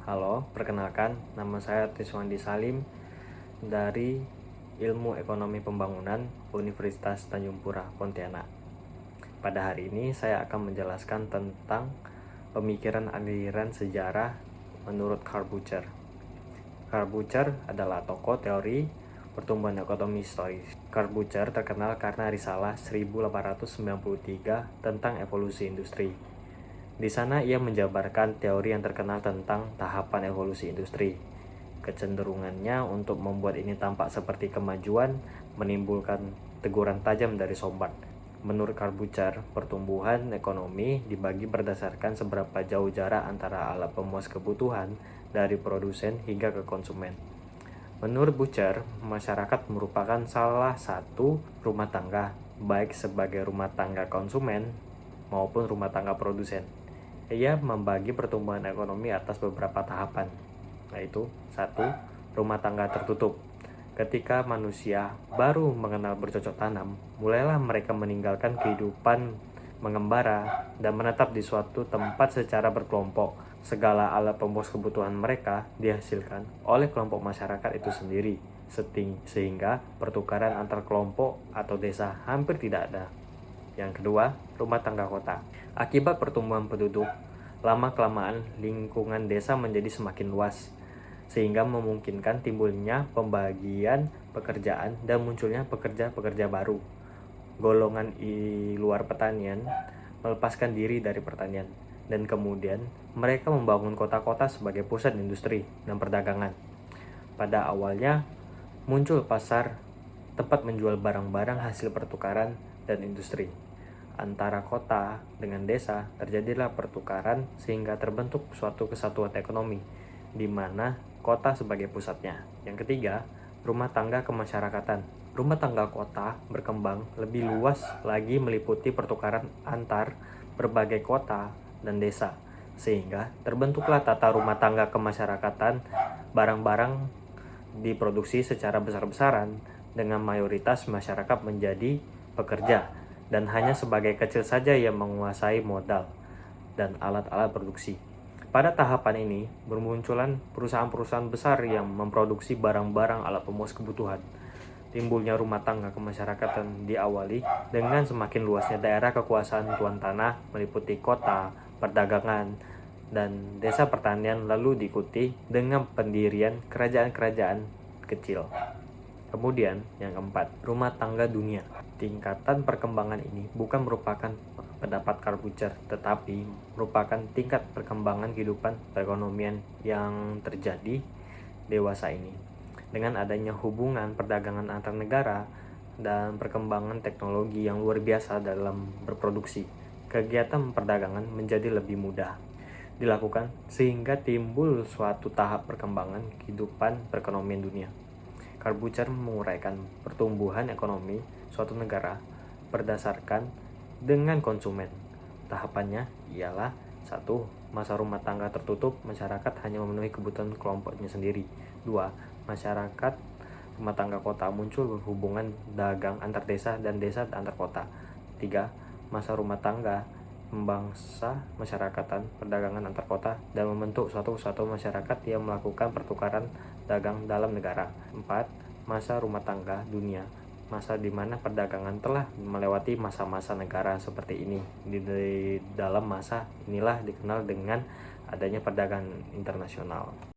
Halo, perkenalkan, nama saya Tiswandi Salim dari Ilmu Ekonomi Pembangunan Universitas Tanjung Pura, Pontianak. Pada hari ini saya akan menjelaskan tentang pemikiran aliran sejarah menurut Carl Bucher. Carl Bucher adalah tokoh teori pertumbuhan ekonomi historis. Carl Bucher terkenal karena risalah 1893 tentang evolusi industri. Di sana ia menjabarkan teori yang terkenal tentang tahapan evolusi industri. Kecenderungannya untuk membuat ini tampak seperti kemajuan menimbulkan teguran tajam dari Sombart. Menurut Carl Bucher, pertumbuhan ekonomi dibagi berdasarkan seberapa jauh jarak antara alat pemuas kebutuhan dari produsen hingga ke konsumen. Menurut Bucher, masyarakat merupakan salah satu rumah tangga, baik sebagai rumah tangga konsumen maupun rumah tangga produsen. Ia membagi pertumbuhan ekonomi atas beberapa tahapan, yaitu 1. Rumah tangga tertutup. Ketika manusia baru mengenal bercocok tanam, mulailah mereka meninggalkan kehidupan mengembara dan menetap di suatu tempat secara berkelompok. Segala alat pemuas kebutuhan mereka dihasilkan oleh kelompok masyarakat itu sendiri, sehingga pertukaran antar kelompok atau desa hampir tidak ada. Yang kedua, rumah tangga kota. Akibat pertumbuhan penduduk, lama-kelamaan lingkungan desa menjadi semakin luas, sehingga memungkinkan timbulnya pembagian pekerjaan dan munculnya pekerja-pekerja baru. Golongan di luar pertanian melepaskan diri dari pertanian, dan kemudian mereka membangun kota-kota sebagai pusat industri dan perdagangan. Pada awalnya, muncul pasar tempat menjual barang-barang hasil pertukaran dan industri. Antara kota dengan desa terjadilah pertukaran sehingga terbentuk suatu kesatuan ekonomi, di mana kota sebagai pusatnya. Yang ketiga, rumah tangga kemasyarakatan. Rumah tangga kota berkembang lebih luas lagi, meliputi pertukaran antar berbagai kota dan desa, sehingga terbentuklah tata rumah tangga kemasyarakatan. Barang-barang diproduksi secara besar-besaran dengan mayoritas masyarakat menjadi pekerja, dan hanya sebagai kecil saja yang menguasai modal dan alat-alat produksi. Pada tahapan ini, bermunculan perusahaan-perusahaan besar yang memproduksi barang-barang alat pemuas kebutuhan. Timbulnya rumah tangga kemasyarakatan diawali dengan semakin luasnya daerah kekuasaan tuan tanah, meliputi kota, perdagangan, dan desa pertanian, lalu diikuti dengan pendirian kerajaan-kerajaan kecil. Kemudian, yang keempat, rumah tangga dunia. Tingkatan perkembangan ini bukan merupakan pendapat Carl Bucher, tetapi merupakan tingkat perkembangan kehidupan perekonomian yang terjadi dewasa ini. Dengan adanya hubungan perdagangan antar negara dan perkembangan teknologi yang luar biasa dalam berproduksi, kegiatan perdagangan menjadi lebih mudah dilakukan, sehingga timbul suatu tahap perkembangan kehidupan perekonomian dunia. Carl Bucher menguraikan pertumbuhan ekonomi suatu negara berdasarkan dengan konsumen. Tahapannya ialah 1. Masa rumah tangga tertutup, masyarakat hanya memenuhi kebutuhan kelompoknya sendiri. 2. Masyarakat rumah tangga kota, muncul hubungan dagang antar desa dan desa antar kota. 3. Masa rumah tangga membangsa masyarakatan, perdagangan antar kota, dan membentuk suatu masyarakat yang melakukan pertukaran dagang dalam negara. 4. Masa rumah tangga dunia, masa di mana perdagangan telah melewati masa-masa negara seperti ini. Di dalam masa inilah dikenal dengan adanya perdagangan internasional.